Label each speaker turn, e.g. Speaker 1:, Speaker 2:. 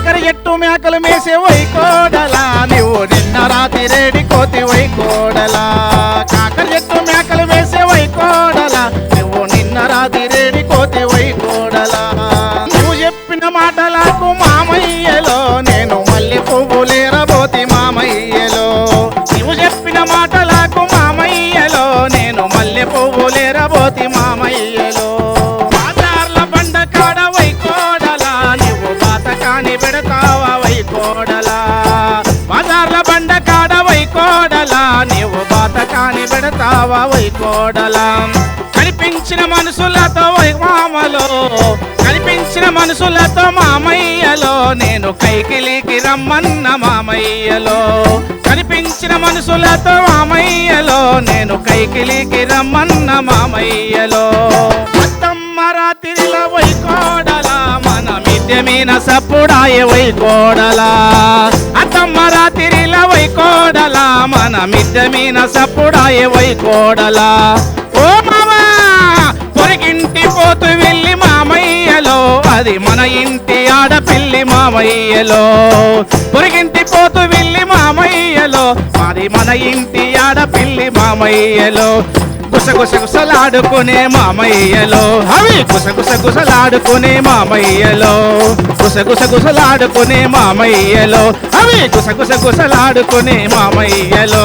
Speaker 1: కాకర చెట్టు మేకలు మేసే వైకోడలా నువ్వు నిన్న రాత్రి రేడి కోతి వైకోడలా కాకర చెట్టు మేకలు వేసే వైకోడలా నువ్వు నిన్న రాత్రి రేడి కోతి వైకోడలా నువ్వు చెప్పిన మాటలకు మామయ్యలో నేను మల్లె పువ్వులేరబోతి మామయ్యలో నువ్వు చెప్పిన మాటలకు మామయ్యలో నేను మల్లె పువ్వులేరబోతి మామయ్యలో బాజార్ల బండ కాడ వైకోడలా నువ్వు బాతకాని పెడతావా వైకోడలా బాజార్ల బండ కాడ వైకోడలా నువ్వు బాతకాని పెడతావా వైకోడలా కనిపించిన మనసులతో మామలో కనిపించిన మనసులతో మామయ్యలో నేను కైకిలికి రమ్మన్న మామయ్యలో కనిపించిన మనసులతో మామయ్యలో నేను కైకిలికి రమ్మన్న మామయ్యలో అత్తమ్మ రాత్రిలో వైకోడలా మన మిద్దె మీన సప్పుడాయ వైకోడలా అత్తమ్మ రాత్రిలో వైకోడలా మన మిద్దె మీన సప్పుడాయ వైకోడలా ఓ మామా పొరిగింటి పోతు వెళ్ళి మామయ్యలో అది మన ఇంటి ఆడపిల్లి మామయ్యలో పొరిగింటి పోతు వెళ్ళి మామయ్యలో అది మన ఇంటి ఆడపిల్లి మామయ్యలో గుసగుసలాడుకునే మామయ్యలో అవి గుసగుసలాడుకునే మామయ్యలో గుసగుసలాడుకునే మామయ్యలో అవి గుసగుసలాడుకునే మామయ్యలో